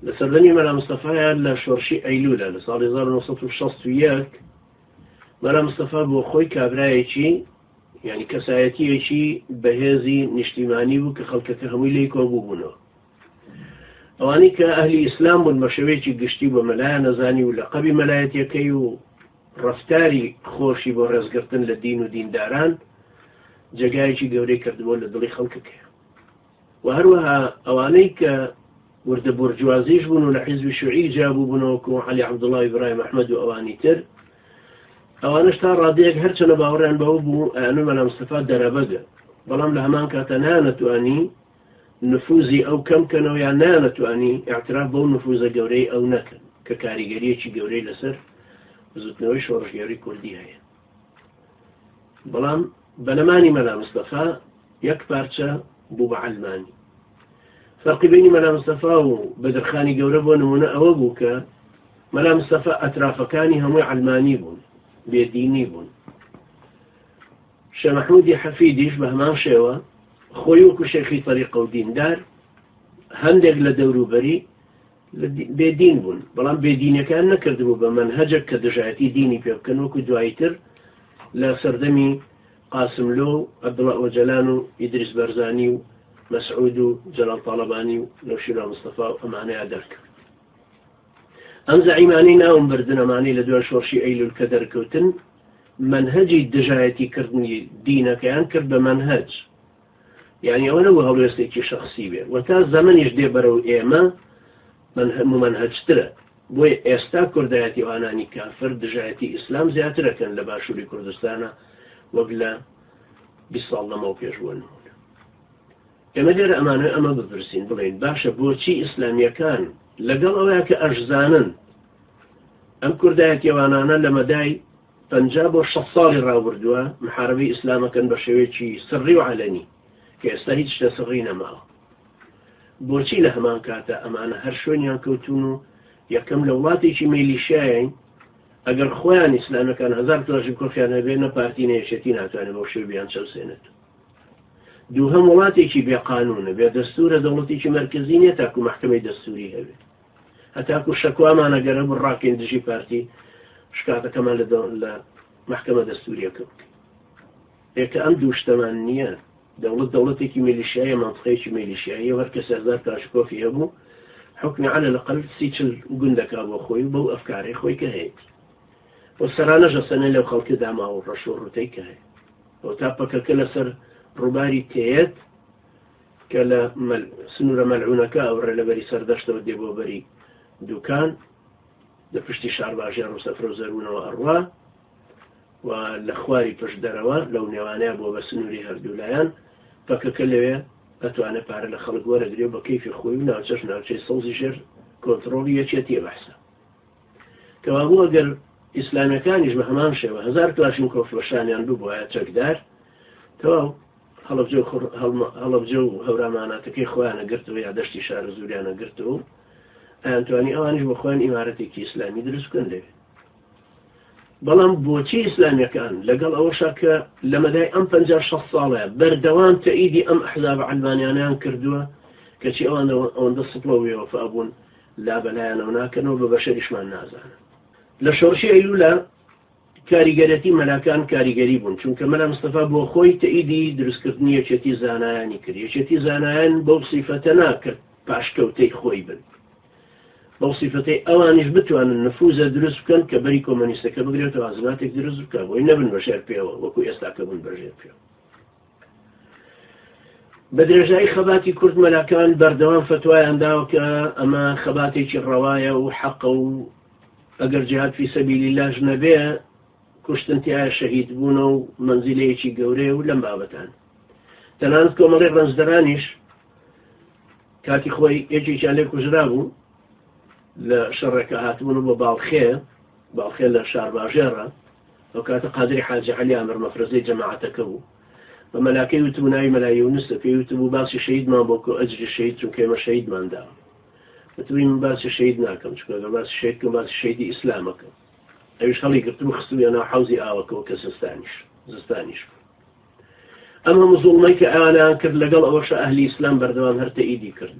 لسردني ملا مصطفى لشورشي أيلولا لصار 1961 ملا مصطفى بو خوي كابرايتي يعني كسایەتیەکی بەهێزی نیشتیمانی بوو کە خەڵکەکە هەمووی لێی کۆبووبوونەوە. ئەوانەی کە ئەهلی ئیسلام بوون بە شێوەیەکی گشتی بۆ مەلایە نەزانی و لەقەبی مەلایەتیەکەی و ڕەفتاری خۆشی بۆ ڕێزگرتن لە دین و دینداران جێگایەکی گەورەی کردبووە لە دڵی خەڵکەکەی. و هەروەها ئەوانەی کە وردە بورجوازیش بوون و لە حیزبی شیوعی جابوو بوونەوە کە عەلی عەبدوڵڵا ئیبراهیم ئەحمەد و ئەوانی تر ئەوانش تا ڕادەیەک هەرچەنە باوەڕیان بەوە بوو ئەیانوو مەلا مستەفا دەرەبەگە، بەڵام لە هەمان کاتە نانەتوانی نفوزی ئەو کەمکەنەوە یان نانەتوانی ئاعتراف بەو نفوزە گەورەی ئەو نەکەن کە کاریگەریەکی گەورەی لەسەر بزوتنەوەی شۆڕژگەری کوردی هەیە. بەڵام بەلەمانی مەلا مستەفا یەک پارچە بوو بە عەلمانی. فەرقی بینی مەلا مستەفا و بەدرخانی گەورە بۆ نمونە ئەوە بوو کە مەلا مستەفا ئەترافەکانی هەمووی عەلمانی بوون، بێدینی بوون. شێخ مەحموودی حەفیدیش بە هەمان شێوە خۆی وەکو شێخی تەریقە و دیندار هەندێک لە دەوروبەری بێدین بوون، بەڵام بێدینەکان نەکردبوو بە مەنهەجێک کە دژایەتی دینی پێ بکەن وەکو دواییتر لە سەردەمی قاسملۆ و عەبدوڵڵا ئۆجەلان و ئیدریس بەرزانی و مەسعود و جەلال تاڵەبانی و نەوشیرا مستەفا و ئەمانەیە دەرکەوت. ئەم زەعیمانەی ناوم بردن ئەمانەی لە دوای شۆڕشی ئەیلول کە دەرکەوتن منهجی دژایەتی کردنی دینەکەیان کرد بە منهج، یعنی ئەوە نەبوو هەڵوێستێکی شەخصی بێ و تا زەمەنیش دێ بەرەو ئێمە ممەنهجترە. بۆی ئێستا کوردایەتی ئەوانانی کافر دژایەتی ئیسلام زیاترەکەن لە باشووری کوردستانە وەک لە 20 ساڵ لەمەوە پێش بووە نمونە. ئێمە لێرە ئەمانە ئەمە بپرسین بڵێن باشە بۆچی ئیسلامیەکان لەگەڵ ئەوەیە کە ئەژزانن ئەم کوردایەتی ئەوانانە لە مەدای 50 بۆ 60 ساڵی ڕابردووە محارەبەی ئیسلامەکەن بە شێوەیەکی سڕی و عەلەنی کە ئێستا هیچ شتە سڕی نەماوە. بۆچی لە هەمان کاتە ئەمانە هەر شوێنیان کەوتون و یەکەم لە وڵاتێکی مەیلیشیایین ئەگەر خۆیان ئیسلامەکان 1000 تۆژی کوڕخیان هەبێ نە پارتی نەیەکێتی ناتوانێت بەو شێوە بیان چەوسێنێت. دووهەم وڵاتێکی بێقانونە بێ دەستورە دەوڵەتێکی مەرکەزی نییە تاکو مەحکەمەی دەستوری هەبێت. هەتاکو شەکوامانە گەرە بڕاکەین دژی پارتی شکاتەکەمان لە محکەمە دەستوریەکە بکەین. ئێکە ئەم دوو شتەمان نییە. دەوڵەتێکی میلیشیایە مەنتقەیەکی میلیشیایە هەر کەس 1000 کاشکۆفی هەبوو حکمی عەلە لەقەل 30-40 گوندەکا بۆ خۆی بەو ئەفکارەی خۆی کە هەیە و سەرانەژە سەنە لەو خەڵکەدا ماوە ڕەش و ڕوتەی کە هەیە ئەو تا پەکەکە لەسەر ڕووباری تێیەت کە لە سنوورە مەلعونەکە ئەوڕێ لەبەری سەردەشتەوە دێ بۆ بەری دوکان لە پشتی شارباژیان و سەفرە و زەروونەوە ئەڕوا و لە خواری پشت دەرەوە لەو نێوانەیە بۆ بە سنووری هەردوولایەن پەکەکە لەوێ ئەتوانێت پارە لە خەڵک وەرەگرێ بە کەیفی خۆی و ناوچەش ناوچەی سەوزی ژێر کۆنتڕۆڵی یەکێتیە بەحسە کەوا بوو ئەگەر ئیسلامیەکانیش بە هەمان شێوە 1000 کلاشین کۆفڵەشانیان بوو بۆیە چەکدار تەواو هەڵەبجە و هەوراماناتەکەی خۆیانە گرتەوە یا دەشتی شارە زوریانە گرتەوە ئەیانتوانی ئەوانیش بۆ خۆیان ئیمارەتێکی ئیسلامی دروست بکەن لەوێ. بەڵام بۆچی ئیسلامیەکان لەگەڵ ئەوەشە کە لە مەدای ئەم 50-60 ساڵەیە بەردەوام تەئیدی ئەم ئەحزاب عەلمانیانیان کردووە کەچی ئەوەندە سپڵەوەیەوە فابوون لابەلایەنەوە ناکەنەوە بە بەشەریشمان نازانن. لە شۆڕشی ئەیلوولە کاریگەرەتی مەلاکان کاریگەری بوون چونکە مەلا مستەفا بۆ خۆی تەئیدی دروستکردنی یەکێتی زانایانی کرد. یەکێتی زانایان بەو سیفەتە ناکرد پاشکەوتەی خۆی بن، بەو سیفەتەی ئەوانیش بتوانن نفوزە دروست بکەن کە بەری کۆمۆنیستەکە بگرێتەوە ئازماتێک دروست بکە بۆی نەبن بەشێر پێوە وەکو ئێستاکە بوون بەژێر پێوە. بە درێژایی خەباتی کورد مەلاکان بەردەوام فتوایان داوە کە ئەمە خەباتێکی ڕەوایە و حەقە و ئەگەر جیهاد فی سەبیلیلاش نەبێ کوشتن تایە شەهید بوونە و مەنزیلەیەکی گەورەیە و لەم بابەتان. تەنانەت کۆمەڵی ڕەنجدەرانیش کاتی خۆی یەکێکیان لێ کوژرا بوو لە شەڕێکە هاتبوون بۆ باڵخێ لە شارباژێڕە ئەو کاتە قادری حاجی عەلی ئامر مەفرەزەی جەماعەتەکە بوو بە مەلاکەی وتبوو ناوی مەلا یونسە پێی وتبوو باسی شەهیدمان بۆکۆ ئەجری شەهید چونکە ئێمە شەهیدمان داوە وتبووی من باسی شەهید ناکەم چونکە ئەگەر باسی شەهید کەم باسی شەهیدی ئیسلامەکەم. ئەویش هەڵی گرتبوو خستوویە ناو حەوزی ئاوەکەوە کە زستانیش ئەم هەموو زوڵمەی کە ئەوانیان کرد لەگەڵ ئەوەشە ئەهلی ئیسلام بەردەوام هەر تەئیدی کرد.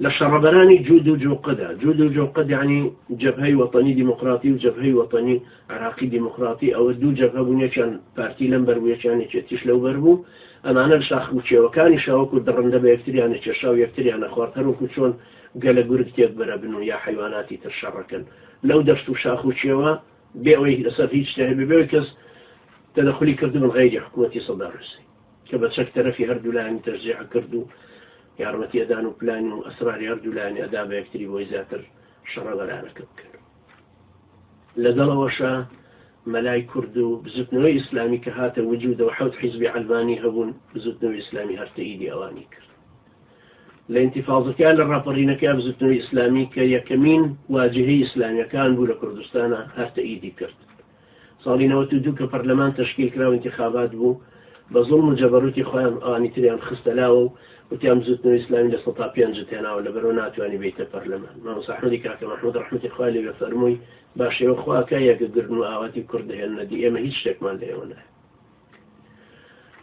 لشربراني جود وجوقدا جود وجوقد يعني جبهة وطني ديمقراطي وجبهة وطني عراقي ديمقراطي أو دو جبهة بني كان بارتي لمبر ويا كان يتشتش لو بربو أما أنا الشاخ وشيء وكان يشاوك ودرن دبا يكتري أنا تشاو يكتري أنا خوارتر وكشون قال جورك تيبر بنو يا حيواناتي تشركن لو درستو شاخ وشيء بيعوي لسه هيج تهبي بيعكس تدخلي كردو من غير حكومة صدام روسي كبد شكتر في هردولاني ترجيع كردو يارمتي أدان وبلان وأسرار يردولاني أدابا يكتري بويزاتر شرغلانة كبكر لقل وشا ملاي كردو بزتنوي إسلامي كهات وجود وحوت حزبي علماني هبون بزتنوي إسلامي هرتئيدي أواني كرد لانتفاضة كان الرابرين كان بزتنوي إسلامي كيكمين واجهي إسلامي كان بولا كردستانا هرتئيدي كرد صالين وتدو كبرلمان تشكيل كراو انتخابات بو بظلم الجبروتي خوان آني تريان خستلاو وتيام زوتنو إسلامي لسلطة بيانجتنا ولا برونات واني بيت البرلمان ما صاحبي كاكا محمود رحمة إخوالي بفرموي باشي وخوا كايا قرنو آواتي كرده الندي إما هيج شك مان ليونا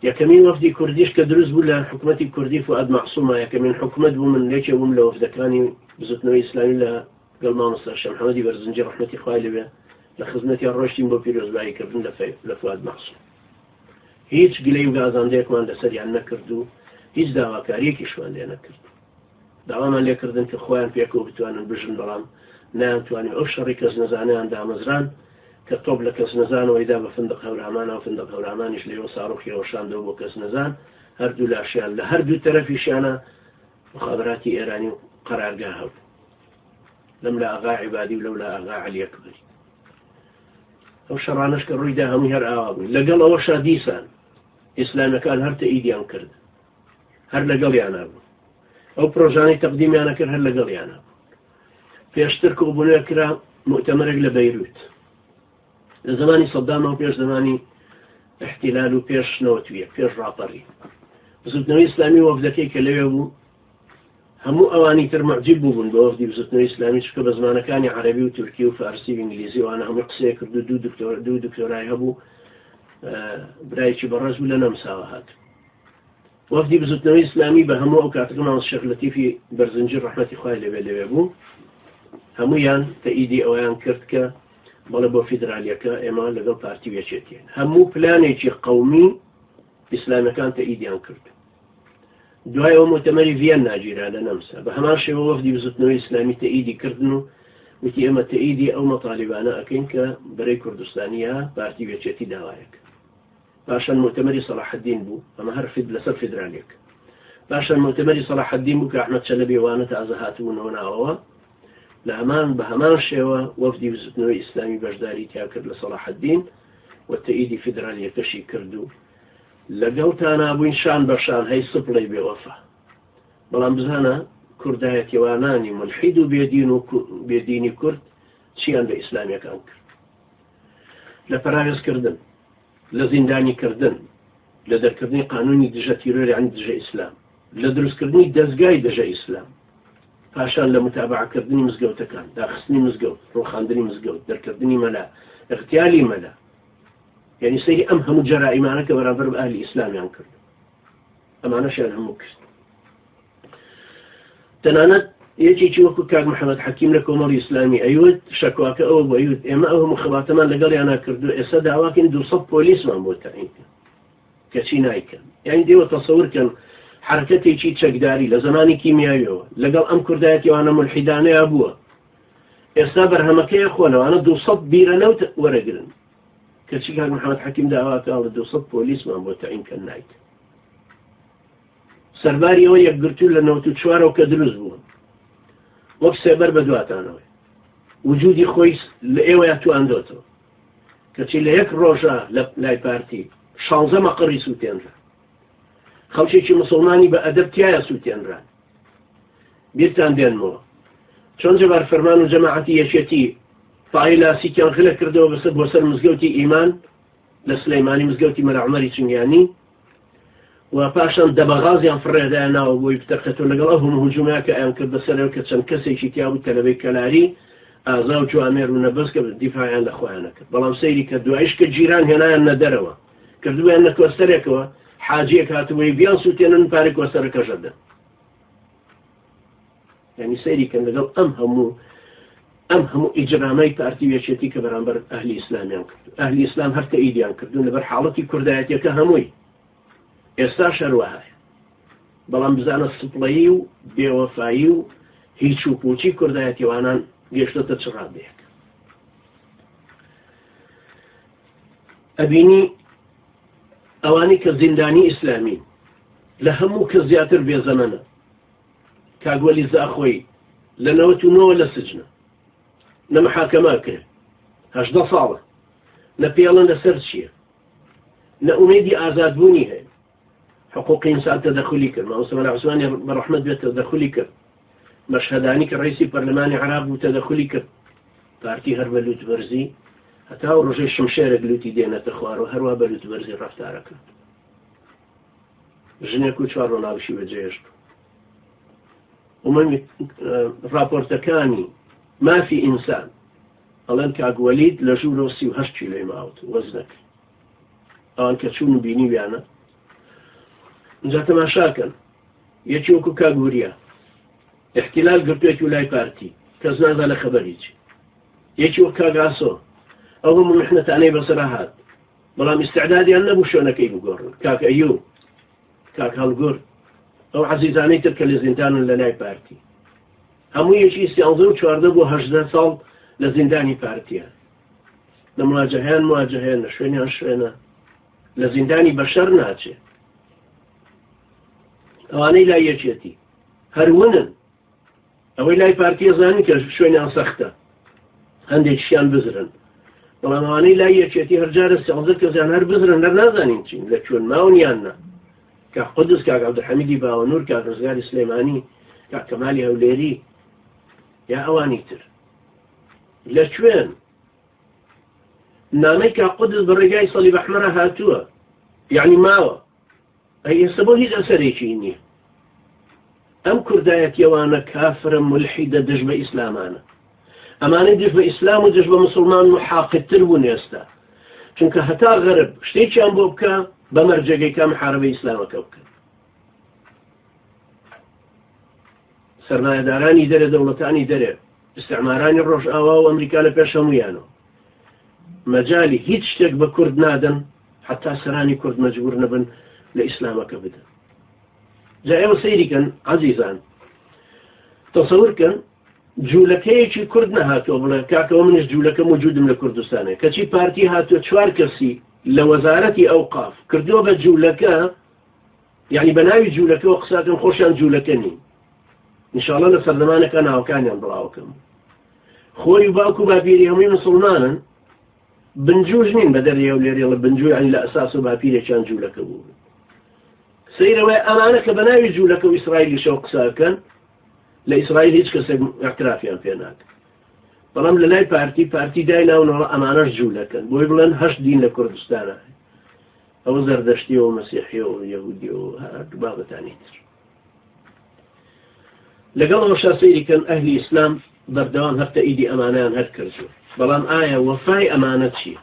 يا كمين وفدي كرديش كدروز بولا حكومتي كردي فؤاد معصومة يا كمين حكومت بو من ليش يوم لو وفدكاني بزوتنو إسلامي لها قال ما نصر شام محمدي برزنجي رحمة إخوالي به لخزمتي الروشتين بو بيروز باي كردن لفؤاد معصوم هیچ گلەی و گازاندەیەکمان لەسەریان نەکردو هیچ داواکاریەکیشمان لێ نەکرد داوامان لێکردن کە خۆیان پێکەوە بتوانن بژن بەڵام نەیانتوانێت ئەو شەڕی کەس نەزانیان دامەزران کە تۆپ لە کەس نەزانەوەیدا بە فندق هەورامانەوە فندق هەورامانیش لێەوە ساڕۆخیەوە شاندەوە بۆ کەس نەزان هەردوو لاشیان لە هەردوو تەرەفیشیانە مخابراتی ئێرانی و قەرارگا هەبوو لەم لە ئاغا عیبادی و لەو لە ئاغا عەلی ئەکبەری ئەو شەڕانەش کە ڕوویدا هەمووی هەر ئاوا بوو لەگەڵ ئەوەشا دیسان ئیسلامەکان هەر تەئیدیان کرد هەر لەگەڵیانە بوو ئەو پرۆژانەی تەقدیمیانە کرد هەر لەگەڵیانە بوو پێشتر کۆبوونەوە کرا مؤتەمەرێک لە بەیروت لە زمانی سەدامەوە پێش زمانی احتیلال و پێش نەوەتویە پێش ڕاپەڕی بزوتنەوەی ئیسلامی وەفدەکەی کە لەوێ بوو هەموو ئەوانی تر معجب بوون بە وەفدی بزوتنەوەی ئیسلامی چکە بە زمانەکانی عەرەبی و تورکی و فارسی و ئینگلیزی وانە هەموو قسەیە کرد و دوو دکتۆرای هەبوو برایکی بەڕێز بوو لە نەمساوە هات وەفدی بزوتنەوەی ئیسلامی بە هەموو ئەو کاتەکە ماوەس شێخ لەتیفی بەرزنجی ڕەحمەتی خوای لەوێ بوو هەموویان تەئیدی ئەویان کرد کە بەڵێ بۆ فیدرالیەکە ئێمە لەگەڵ پارتی وێچێتین هەموو پلانێکی قەومی ئیسلامیەکان تەئیدیان کرد دوای ئەو مؤتەمەری ڤیەن ناگیرا لە نەمسا بە هەمان شێوە وەفدی بزوتنەوەی ئیسلامی تەئیدی کردن و وتی ئێمە تەئیدی ئەو مەطالیبانە ئەکەین کە بەرەی کوردستانیە پارتی وێچێتی داوایەکە پاشان مؤتەمەری سەلاح الدین بوو ئەمە هەر لەسەر فیدرالیەک پاشان مؤتەمەری سەلاح الدین بوو کە ئەحمەد چەلەبی وانە تازە هاتبوونەوە ناوەوە لە بە هەمان شێوە وەفدی بزوتنەوەی ئیسلامی بەشداری تیا کرد لە سەلاح الدین و تەئیدی فیدرالیەکەشی کرد و لەگەڵتان نابووین شان بەشان هەی سپڵەی بێوەفا بەڵام بزانە کوردایەتیوانانی ملحید و بێدینی کورد چیان بە ئیسلامیەکان کرد لە پەراوێزکردن لە زیندانیکردن لە دەرکردنی قانونی دژە تیرۆری عن دژە ئیسلام لە دروستکردنی دەستگای دژە ئیسلام پاشان لە متابعەکردنی مزگەوتەکان داخستنی مزگەوت ڕۆخاندنی مزگەوت دەرکردنی مەلا اغتیالی مەلا یعنی سەیری ئەم هەموو جەرائیمانە کە بەرامبەر بە ئاهلی ئیسلامیان کرد ئەمانەشیان هەموو کرد تەنانەت یەکێکی وەکو کاک محەممەد حەکیم لە کۆمەڵی ئیسلامی ئەیوت شەکواکە ئەوە بۆ ئەیوت ئێمە ئەو هەموو خەباتەمان لەگەڵیانە کردو ئێستا داواکەین 200 پۆلیسمان بۆ تەعیینکەن کەچی نایکەن یعنی دێوە تەسەورکەن حرکەتێکی چەکداری لە زمانی کیمیاویەوە لەگەڵ ئەم کوردایەتیوانە مولحیدانەیە بووە ئێستا بەرهەمەکەیە خۆنەوانە 200 بیرەنەوت وەرەگرن کەچی کاک محەممەد حەکیم داواکە لە 200 پۆلیسمان بۆ تەعیینکەن نایکەن سەرباری ئەوە یەکگرتوو لە 94ەوە کە دروست بوون وەک سێبەر بە دواتانەوەی وجودی خۆی لە ئێوەیە تواندۆتەوە کەچی لە یەک ڕۆژە لە لای پارتی 16 مەقڕی سووتێنرا خەڵکێکی مسلمانی بە ئەدەب تایە سووتێنران بیرتان دێنمەوە چۆن جەبار فەرمان و جەماعەتی یەکێتی فعی لاسیکیان خلە کردەوە بۆ سەر مزگەوتی ئیمان لە سلەیمانی مزگەوتی مەلا عومەری چنگیانی و پاشان دەبەغازیان فڕێدایە ناوە بۆی بتەقێتەوە لەگەڵ ئەو هەموو هجوومەیە کە ئەیان کردە سەرەوە کە چەند کەسێکی تیا بوو تەلەبەی کەلاری ئازا و جوامێر و نەبەست کە دیفاعیان لە خۆیانە کرد بەڵام سەیری کە دوایش کە جیران هێنایان نەدەرەوە کردویان نە کۆستەرێکەوە حاجیەک هاتووەی بیان سووتێنن پارەی کۆستەرەکە ژەدەن يعني سيري كان لقل أم همو إجرامي بارتي ويشتي كبرانبر أهل الإسلام ينكرد أهل الإسلام هر تأييد ينكردون لبر حالتي كردايتي كهموي استاشر وهاي بەڵام بزانە سپڵەیی و بێوەفایی و هیچ و پوچی کوردایەتیوانان گەشتۆتە چ ڕادەیەک. ئەبینی ئەوانی کە زیندانی ئیسلامین لە هەموو کە زیاتر بێزەمەنە کاگوەلی زاخۆی لە 99 لە سجنە نە محاکەما کرد 18 ساڵە نە پێڵەن لەسەر چییە نە ئومێدی ئازادبوونی هەیە حقوق إنسان تدخلي كر ما أسمع العثماني برحمة بيت تدخلي كر مشهداني كرئيس برلمان عراق وتدخلي كر بارتي هرب لوت برزي حتى رجع الشمشير لوتي دينا تخوار وهروا بلوت برزي رفتارك جنيه كوتشار ونابشي وجيش ومن رابورتكاني ما في إنسان ألان كاق وليد لجولو سيو هشتي لي ماوت وزنك ألان كتشون بيني بيانا جا تەماشاکەن یەکی وەکو کاگوریا احتیلال گرتوێتی و لای پارتی کەس نازا لە خەبەریچ یەکی وەک کاگاسۆ ئەو هەموو محنەتانەی بەسەرا هات بەڵام ئیستعدادیان نەبوو شوێنەکەی بگۆڕن کاک ئەیوب کاک هەڵگورد ئەو عەزیزانەی تر کە لە زیندانن لە لای پارتی هەموو یەکی 14 بۆ 18 ساڵ لە زیندانی پارتیان لە مواجهەیان لە شوێنیان شوێنە لە زیندانی بەشەر ناچێت ئەوانەی لای یەکێتی هەرونن ئەوەی لای پارتیە زانی کە شوێنیان سەختە هەندێکیان بزرن بەڵام ئەوانەی لای یەکێتی هەرجارە 13 کەسیان هەر بزرن لەر نازانین چین لە کوێن ماونیاننا کاک قودس کاک عەبدولحەمیدی باوەنوور کاک ڕزگاری سلەیمانی کاک کەمالی هەولێری یا ئەوانی تر لە کوێن نامەی کاک قودس بە ڕێگای سەلیب ئەحمەرە هاتووە یعنی ماوە ئەی ئێستا بۆ هیچ ئەسەرێکی نییە ئەم کوردایەتیەوانە کافرە ملحیدە دژ بە ئیسلامانە ئەمانەی دژ بە ئیسلام و دژ بە مسلمان و حاقتر بوون ئێستا چونکە هەتا غەرب شتێکیان بۆ بکە بە مەرجەگەیکە محارەبەی ئیسلامەکە بکە سەرمایەدارانی دەرێ دەوڵەتانی دەرێ استعمارانی ڕۆژئاوا و ئەمریکا لە پێش هەموویانەوە مەجالی هیچ شتێک بە کورد نادەن حتا سەرانی کورد مەجبور نەبن لە ئیسلامەکە بدەن جا ئێوە سەیریکەن عەزیزان تەسەورکەن جوولەکەیەکی کورد نەهاتووە بڵێ کاکەوە منش جوولەکەم وجودم لە کوردستانەیە کەچی پارتی هاتووە 4 کەسی لە وەزارەتی ئەوقاف کردووە بە جوولەکە یعنی بە ناوی جوولەکەەوە قساکەم خۆشیان جوولەکە نین ئینشاڵڵا لە سەردەمانەکە ناوەکانیان بڵاوکەم خۆی و باوکو و باپیری هەمووی مسڵمانن بنجوش نین بە دەرێ و لێرێڵە بنجوی عنی لە ئەساس و باپیرێکیان جوولەکە بوو سەیرەوەی ئەمانە کە بەناوی جوولەکە و ئیسرائیلی شەو قساکەن لە ئیسرائیل هیچ کەسێک اعترافیان پێ ناکە بەڵام لە لای پارتی دایناونەوە ئەمانەش جوولەکەن بۆی بڵێن 8 دین لە کوردستانە ئەوە زەردەشتیە و مەسیحیە و یەهودی و هەردوو بابەتانی تر لەگەڵەوەشا سەیریکەن ئەهلی ئیسلام بەردەوام هەر تەئیدی ئەمانەیان هەر کردووە بەڵام ئایا وەفای ئەمانە چییە